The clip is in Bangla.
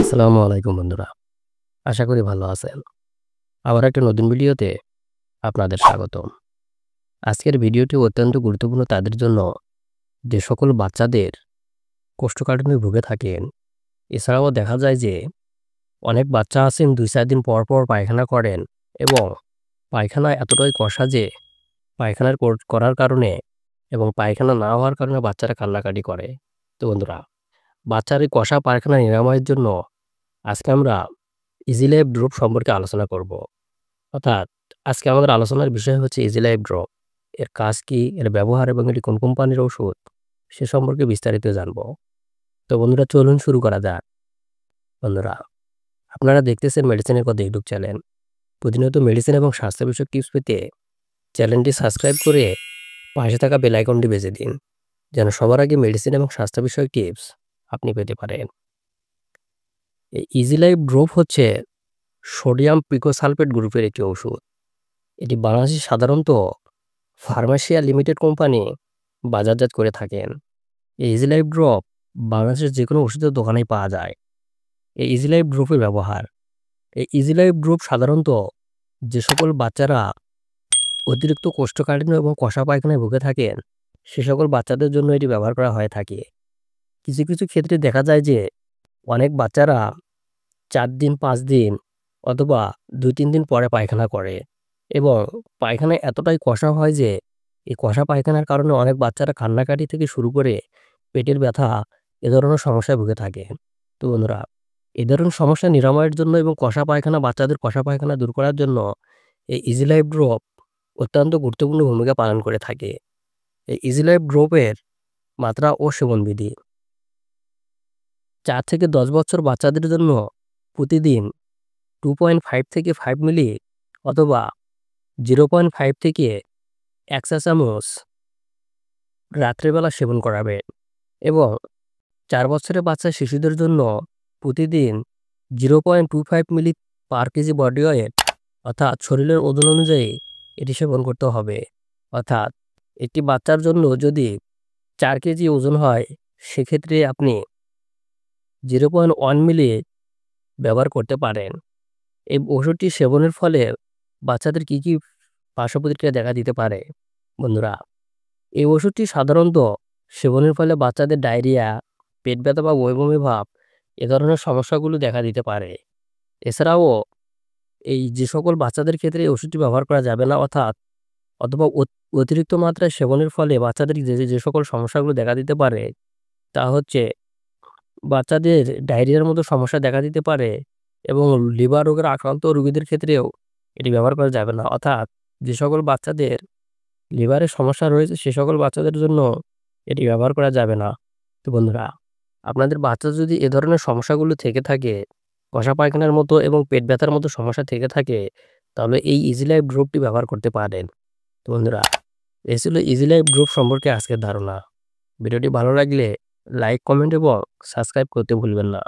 আসসালামু আলাইকুম বন্ধুরা। আশা করি ভালো আছেন। আবার একটা নতুন ভিডিওতে আপনাদের স্বাগতম। আজকের ভিডিওটি অত্যন্ত গুরুত্বপূর্ণ তাদের জন্য যে সকল বাচ্চাদের কোষ্ঠকাঠিন্যে ভুগে থাকেন। এছাড়াও দেখা যায় যে অনেক বাচ্চা আছেন ২-৪ দিন পর, পর পায়খানা করেন এবং পায়খানা এতটাই কষা যে পায়খানার করার কারণে এবং পায়খানা না হওয়ার কারণে বাচ্চারা কান্নাকাটি করে। তো বন্ধুরা, বাচ্চার এই কষা পায়খানা নিরাময়ের জন্য আজকে আমরা ইজি লাইফ ড্রপ সম্পর্কে আলোচনা করব। অর্থাৎ আজকে আমাদের আলোচনার বিষয় হচ্ছে ইজি লাইফ ড্রপ। এর কাজ কি, এর ব্যবহার এবং এটি কোন কোম্পানির ঔষধ সে সম্পর্কে বিস্তারিত জানব। তো বন্ধুরা, চলুন শুরু করা যাক। বন্ধুরা, আপনারা দেখতেছেন মেডিসিনের কথা ইউটিউব চ্যানেল। প্রতিনিয়ত মেডিসিন এবং স্বাস্থ্য বিষয়ক টিপস পেতে চ্যানেলটি সাবস্ক্রাইব করে পাশে থাকা বেল আইকনটি বেজে দিন, যেন সবার আগে মেডিসিন এবং স্বাস্থ্য বিষয়ক টিপস আপনি পেতে পারেন। এই ইজি লাইফ ড্রপ হচ্ছে সোডিয়াম পিকোসালফেট গ্রুপের একটি ওষুধ। এটি বাংলাদেশে সাধারণত ফার্মাসিয়া লিমিটেড কোম্পানি বাজারজাত করে থাকেন। এই ইজি লাইফ ড্রপ বাংলাদেশের যে কোনো ওষুধের দোকানেই পাওয়া যায়। এই ইজি লাইফ ড্রপের ব্যবহার, এই ইজি লাইফ ড্রপ সাধারণত যে সকল বাচ্চারা অতিরিক্ত কোষ্ঠকাঠিন্য এবং কষা পায়খানায় ভুগে থাকেন সে সকল বাচ্চাদের জন্য এটি ব্যবহার করা হয়ে থাকে। কিছু কিছু ক্ষেত্রে দেখা যায় যে অনেক বাচ্চারা ৪ দিন ৫ দিন অথবা ২-৩ দিন পরে পায়খানা করে এবং পায়খানা এতটাই কষা হয় যে এই কষা পায়খানার কারণে অনেক বাচ্চারা কান্নাকাটি থেকে শুরু করে পেটের ব্যথা এ ধরনের সমস্যায় ভুগে থাকে। তো বন্ধুরা, এ ধরনের সমস্যা নিরাময়ের জন্য এবং কষা পায়খানা বাচ্চাদের কষা পায়খানা দূর করার জন্য এই ইজি লাইফ ড্রপ অত্যন্ত গুরুত্বপূর্ণ ভূমিকা পালন করে থাকে। এই ইজি লাইফ ড্রপের মাত্রা ও সেবনবিধি: ৪ থেকে ১০ বছর বাচ্চাদের জন্য প্রতিদিন 2.5 থেকে 5 মিলি অথবা 0.5 থেকে ১ চা চামচ রাত্রেবেলা সেবন করাবেন এবং ৪ বছরের বাচ্চা শিশুদের জন্য প্রতিদিন 0.25 মিলি পার কেজি বডি ওয়েট অর্থাৎ শরীরের ওজন অনুযায়ী এটি সেবন করতে হবে। অর্থাৎ একটি বাচ্চার জন্য যদি ৪ কেজি ওজন হয় সেক্ষেত্রে আপনি 0.1 মিলি ব্যবহার করতে পারেন। এই ওষুধটি সেবনের ফলে বাচ্চাদের কি কি পার্শ্ব প্রতিক্রিয়া দেখা দিতে পারে? বন্ধুরা, এই ওষুধটি সাধারণত সেবনের ফলে বাচ্চাদের ডায়রিয়া, পেট ব্যথা বা বমি ভাব এ ধরনের সমস্যাগুলো দেখা দিতে পারে। এছাড়াও এই যে সকল বাচ্চাদের ক্ষেত্রে এই ওষুধটি ব্যবহার করা যাবে না অথবা অতিরিক্ত মাত্রায় সেবনের ফলে বাচ্চাদের যে সকল সমস্যাগুলো দেখা দিতে পারে তা হচ্ছে বাচ্চাদের ডায়রিয়ার মতো সমস্যা দেখা দিতে পারে এবং লিভার রোগের আক্রান্ত রোগীদের ক্ষেত্রেও এটি ব্যবহার করা যাবে না। অর্থাৎ যে সকল বাচ্চাদের লিভারের সমস্যা রয়েছে সে সকল বাচ্চাদের জন্য এটি ব্যবহার করা যাবে না। তো বন্ধুরা, আপনাদের বাচ্চা যদি এ ধরনের সমস্যাগুলো থেকে থাকে, কষা পায়খানার মতো এবং পেট ব্যথার মতো সমস্যা থেকে থাকে, তাহলে এই ইজি লাইফ ড্রপটি ব্যবহার করতে পারেন। তো বন্ধুরা, এই ছিল ইজি লাইফ ড্রপ সম্পর্কে আজকের ধারণা। ভিডিওটি ভালো লাগলে লাইক, কমেন্ট এবং সাবস্ক্রাইব করতে ভুলবেন না।